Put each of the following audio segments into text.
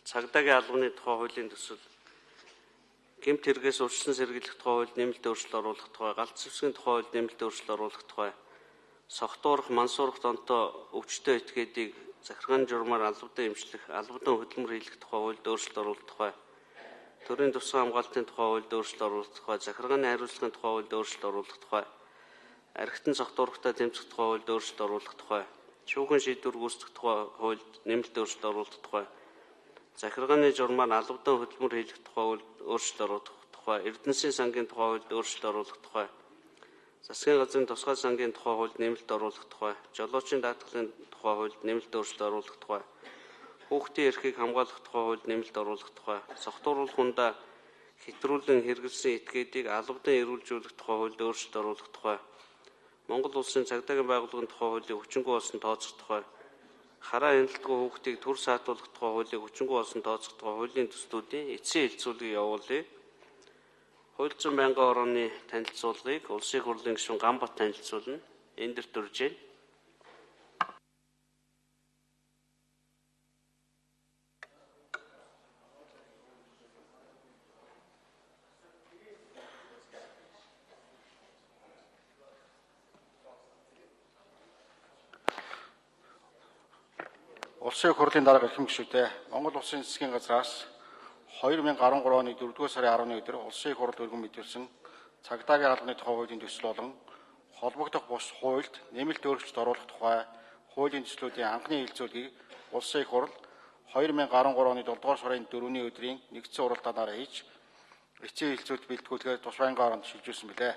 цагдаагийн албаны тухай хуулийн төсөл, гэмт хэрэгээс урьдчилан сэргийлэх тухай хуульд нэмэлт өөрчлөлт оруулах тухай, галт зэвсгийн тухай хуульд нэмэлт өөрчлөлт оруулах тухай, согтуурах, мансуурах донтоо өвчтөе этгээдийг захиргааны журмаар албадан эмчлэх, албадан хөдөлмөр хийх тухай хуульд өөрчлөлт оруулах тухай, төрийн тусгай хамгаалтын тухай хуульд өөрчлөлт оруулах тухай, захиргааны хариуцлагын тухай хуульд өөрчлөлт оруулах тухай, архитан согтуурахтай тэмцэх тухай хуульд өөрчлөлт оруулах тухай, шүүхэн шийдвэр гүйцэтгэх тухай хуульд нэмэлт өөрчлөлт оруулах тухай, захиргааны журмаар албадан хөдөлмөр хийх тухай хуульд өөрчлөлт оруулах тухай, Эрдэнэсийн сангийн тухай хуульд өөрчлөлт оруулах тухай, засгийн газрын тусгай сангийн тухай хуульд нэмэлт оруулах тухай, жолоочийн даатгалын тухай хуульд нэмэлт өөрчлөлт оруулах тухай, хүүхдийн эрхийг хамгаалах тухай хуульд нэмэлт оруулах тухай, согтууруулах хундаа хэтрүүлэн хэрэгэлсэн этгээдийг албадан эрүүлжүүлэх тухай хуульд өөрчлөлт оруулах тухай, Монгол улсын цагдаагийн байгууллагын тухай хуулийн хүчингүй болсон тооцох тухай, хараа хяналтгүй хүүхдийг төр саатуулах тухай хуулийн хүчингүй болсон тооцох тухай хуулийн төслүүдийн эцсийн хэлцүүлгийг явуулъя. Хууль зүйн байнгын орооны танилцуулгыг улсын хурлын гишүүн Гамбат танилцуулна. Энд дэр дүрж байна. Улсын хурлын дарга эрхэм гишүүдээ Монгол Улсын засгийн газраас 2013 оны 4-р сарын 11 өдөр улсын их хурл өргөн мэдүүлсэн цагдаагийн албаны тухай хуулийн төсөл болон холбогдох бус хуульд нэмэлт өөрчлөлт оруулах тухай хуулийн төслүүдийн анхны хэлэлцүүлгийг улсын их хурл 2013 оны 7-р сарын 4-ний өдрийн нэгдсэн уралдаанаар хийж эцсийн хэлэлцүүлэлт бэлтгүүлгээр тус байнгын оронд шилжүүлсэн билээ.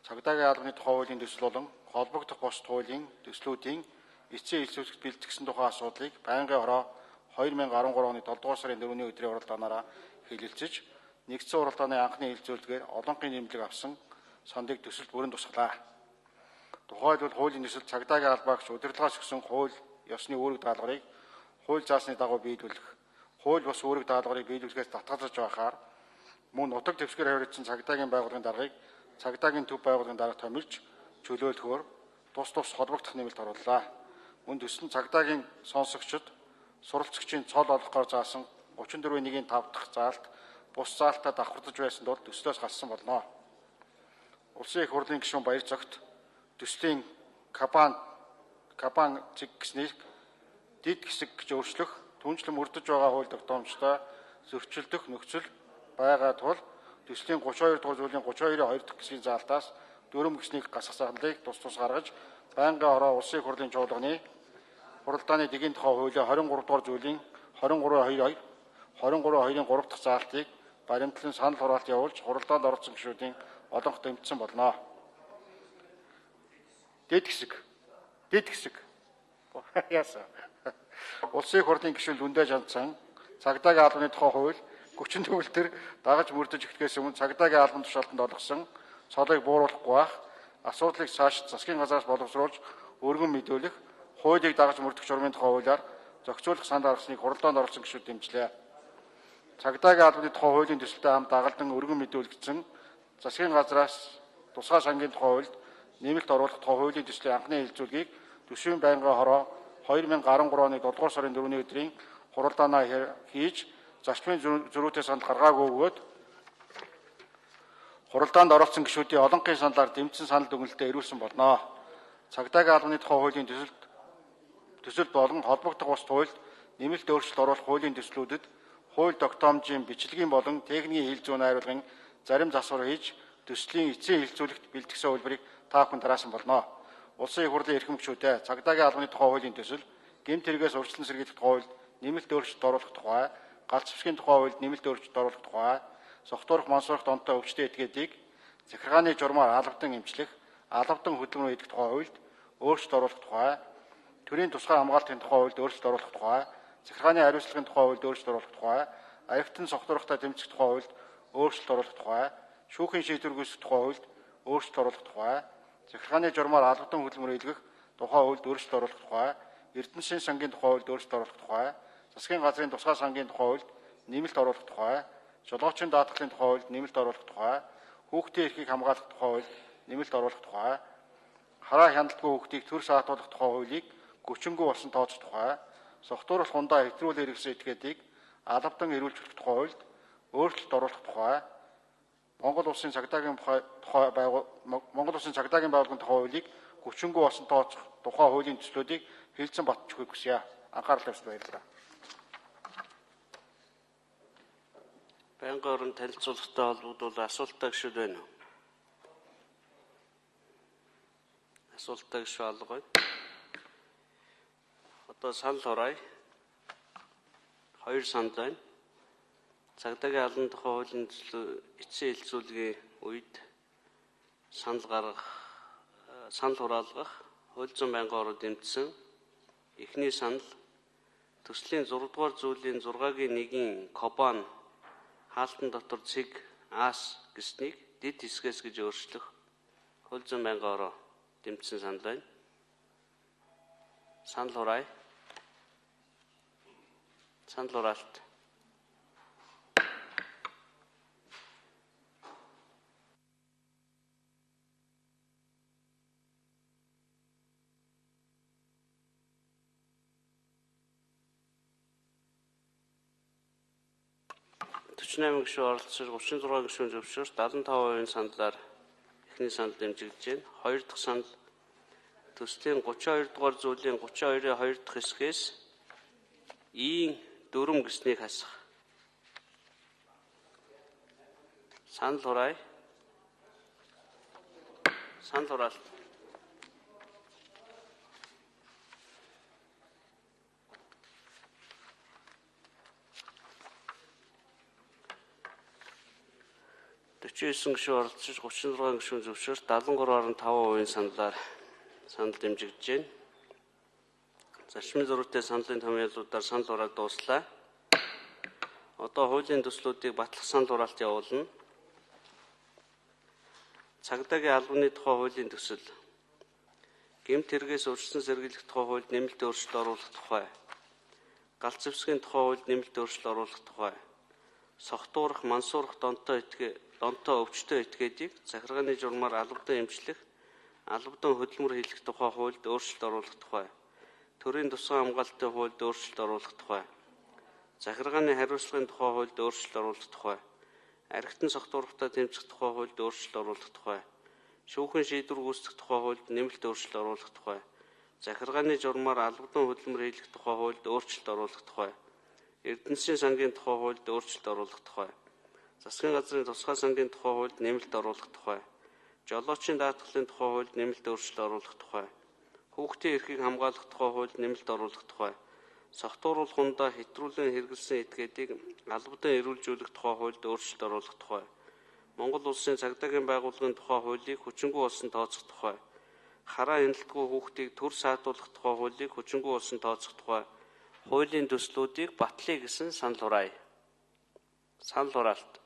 Цагдаагийн албаны тухай хуулийн төсөл болон холбогдох бус хуулийн төслүүдийн эцсийн хэлэлцүүлэгт бэлтгэсэн тухай асуудлыг байнгын ороо 2013 оны 7-р сарын 4-ний өдрийн уралдаанаараа хэлэлцэж, нэгдсэн уралдааны анхны хэлэлцүүлгээр олонхын нэмэлт авсан сандыг төсөлд бүрэн тусгалаа. Тухайлбал хуулийн төсөл цагдаагийн албаагч удирдлагаас өгсөн хууль ёсны үүрэг даалгаврыг хууль заасны дагуу биелүүлэх, хууль бус үүрэг даалгаврыг биелүүлэхээс татгалзаж байхаар мөн нутаг дэвсгэр хариуцсан цагдаагийн байгууллагын даргыг цагдаагийн төв байгууллагын дарга томилж чөлөөлөхөөр тус холбогдох нэмэлт орууллаа. Мөн төсөл нь цагдаагийн сонсогчид суралцагчийн цол олохоор заасан 34.1-5 дахь заалт бус заалтаа давхардаж байсан тул төслөөс гарсан болно. Улсын их хурлын гишүүн Баярцогт төслийн Кабан зэг гэснийг дид хэсэг гэж өөрчлөх, түншлэн мөрдөж байгаа хууль тогтоомжтой зөрчилдөх нөхцөл байгаа тул төслийн 32 дугаар зүйлийн 32-2 дахь хэсгийн заалтаас дүрм гэснийг гасах саналыг тус гаргаж байнгын ороо улсын их хурлын чуулганы хуралдааны дэгийн тухай хуулийн 23 дугаар зүйлийн 23.2, 23.2-ийн 3 дахь заалтыг баримтлан санал хураалт явуулж хуралдаанд оролцсон гишүүдийн олонх дэмжсэн болно. Дэд хэсэг. Яасан. Улсын их хурлын гишүүн Лүндэ Жандсан цагдаагийн албаны тухай хууль хүчин төгөлтөр дагаж мөрдөж эхлэхээс өмнө цагдаагийн албан тушаалтанд олгосон цолыг бууруулахгүй байх, асуудлыг цааш засгийн газраас боловсруулж өргөн мэдүүлэх, хуулийг дагаж мөрдөх журмын тухай хуулиар зохицуулах санал гаргасныг хуралдаанд оролцсон гишүүд дэмжлээ. Цагдаагийн албаны тухай хуулийн төсөлтэй хамт дагалдан өргөн мэдүүлэгдсэн засгийн газраас тусгай сангийн тухай хуульд нэмэлт оруулах тухай хуулийн төслийн анхны хэлэлцүүлгийг төсвийн байнгын хороо 2013 оны 7-р сарын 4-ний өдрийн хуралдаанаа хийж зарчмын зөрүүтэй санал гаргаагүй бөгөөд хуралдаанд оролцсон гишүүдийн олонхын саналаар дэмжсэн санал дүгнэлтэд ирүүлсэн болно. Цагдаагийн албаны тухай хуулийн төсөлд болон холбогдох бус хуульд нэмэлт өөрчлөлт оруулах хуулийн төслүүдэд хууль тогтоомжийн бичлэгийн болон техникийн хил зүйн найруулгын зарим засвар хийж төслийн эцсийн хэлэлцүүлэгт бэлтгэсэн хөлбөрийг та бүхэн тараасан болно. Улсын их хурлын эрхэм гишүүдээ цагдаагийн албаны тухай хуулийн төсөл, гэмт хэрэгээс урьдчилан сэргийлэх тухай хуульд нэмэлт өөрчлөлт оруулах тухай, галт зэвсгийн тухай хуульд нэмэлт өөрчлөлт оруулах тухай, согтуурах мансуурах донтоо өвчтөе этгээдийг захиргааны журмаар албадан эмчлэх, албадан хөдөлмөр хийх тухай хуульд өөрчлөлт оруулах тухай, төрийн тусгай хамгаалтын тухай хуульд өөрчлөлт оруулах тухай, захиргааны хариуцлагын тухай хуульд өөрчлөлт оруулах тухай, архитан согтуурахтай тэмцэх тухай хуульд өөрчлөлт оруулах тухай, шүүхийн шийдвэр гүйцэтгэх тухай хуульд өөрчлөлт оруулах тухай, захиргааны журмаар албадан хөдөлмөр хийлгэх тухай хуульд өөрчлөлт оруулах тухай, Эрдэнэсийн сангийн тухай хуульд өөрчлөлт оруулах тухай, засгийн газрын тусгай сангийн тухай хуульд нэмэлт оруулах тухай, жолоочийн даатгалын тухай хуульд нэмэлт оруулах тухай, хүүхдийн эрхийг хамгаалах тухай хуульд нэмэлт оруулах тухай, хараа хяналтгүй хүүхдийг төр саатуулах тухай хуулийг хүчингүй болсон тооцох тухай, согтууруулах хундаа хэтрүүлэн хэрэгсэн этгээдийг албадан эрүүлж болох тухай хуульд өөрчлөлт оруулах тухай Монгол Улсын цагдаагийн байгууллагын тухай хуулийг хүчингүй болсон тооцох тухай хуулийн төслүүдийг хэлцэн батж өгөхийг хүсье. Анхаарал тавьсан баярлалаа. Байнгын орон танилцуулгатай холбогдуулан асуултаа гişүүд байна уу? Асуултаа гişүү алга байна. Одоо санал хураая. 2 санал байна. Цагдаагийн албан тухай хуулийн эцсийн хэлцүүлгийн үед санал хураалгах хууль зүйн байнгын орон дэмжсэн эхний санал төслийн 6 дугаар зүйлийн 6-гийн 1-ийн кобан хаалтан дотор цэг аас гэснийг дэд хэсгээс гэж өөрчлөх хууль зүйн байнгын орон дэмжсэн санал байна. Санал хураая. Санал хураалт. Гишүүн оролцож 36 гишүүн зөвшөөрч 75% саналаар эхний санал дэмжигдэж байна. Хоёр дахь санал төслийн 32 дугаар зүйлийн 32-ийн 2 дахь хэсгээс ийн дүрм гэснийг хасах. Санал хураая. Санал хураалт. Гишүүн оролцож 36 гишүүн зөвшөөрч 73.5% саналаар санал дэмжигдэж байна. Зарчмын зөрүүтэй саналын томьёолуудаар санал хураалт дууслаа. Одоо хуулийн төслүүдийг батлах санал хураалт явуулна. Цагдаагийн албаны тухай хуулийн төсөл. Гэмт хэрэгээс урьдчилан сэргийлэх тухай хуульд нэмэлт өөрчлөлт оруулах тухай. Галт зэвсгийн тухай хуульд нэмэлт өөрчлөлт оруулах тухай. Согтуурах, мансуурах донтоо өвчтөе этгээдийг захиргааны журмаар албадан эмчлэх, албадан хөдөлмөр хийх тухай хуульд өөрчлөлт оруулах тухай. Төрийн тусгай хамгаалалтын хуульд өөрчлөлт оруулах тухай. Захиргааны хариуцлагын тухай хуульд өөрчлөлт оруулах тухай. Архитан согтуурахтай тэмцэх тухай хуульд өөрчлөлт оруулах тухай. Шүүхэн шийдвэр гүйцэтгэх тухай хуульд нэмэлт өөрчлөлт оруулах тухай. Захиргааны журмаар албадан хөдөлмөр хийх тухай хуульд өөрчлөлт оруулах тухай. Эрдэнэсийн сангийн тухай хуульд өөрчлөлт оруулах тухай. Засгийн газрын тусгай сангийн тухай хуульд нэмэлт оруулах тухай. Жолоочийн даатгалын тухай хуульд нэмэлт өөрчлөлт оруулах тухай. Хүүхдийн эрхийг хамгаалах тухай хуульд нэмэлт оруулах тухай. Согтууруулах хундаа хэтрүүлэн хэрэгэлсэн этгээдийг албадан эрүүлжүүлэх тухай хуульд өөрчлөлт оруулах тухай. Монгол Улсын цагдаагийн байгууллагын тухай хуулийг хүчингүй болсон тооцох тухай. Хараа хяналтгүй хүүхдийг төр саатуулах тухай хуулийг хүчингүй болсон тооцох тухай. Хуулийн төслүүдийг батлая гэсэн санал хураая. Санал хураалт.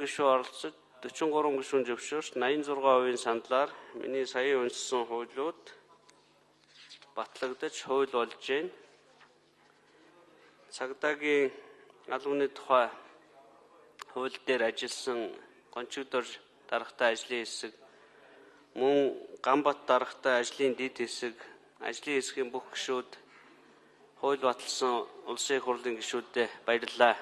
Гишүүн оролцож 43 гишүүн зөвшөөрч 86% саналаар миний сая уншсан хуулиуд батлагдаж хууль болж байна. Цагдаагийн албаны тухай хууль дээр ажилласан компьютер даргатай ажлын хэсэг, мөн гамбат даргатай ажлын дэд хэсэг, ажлын хэсгийн бүх гишүүд хууль баталсан улсын их хурлын гишүүдэд баярлалаа.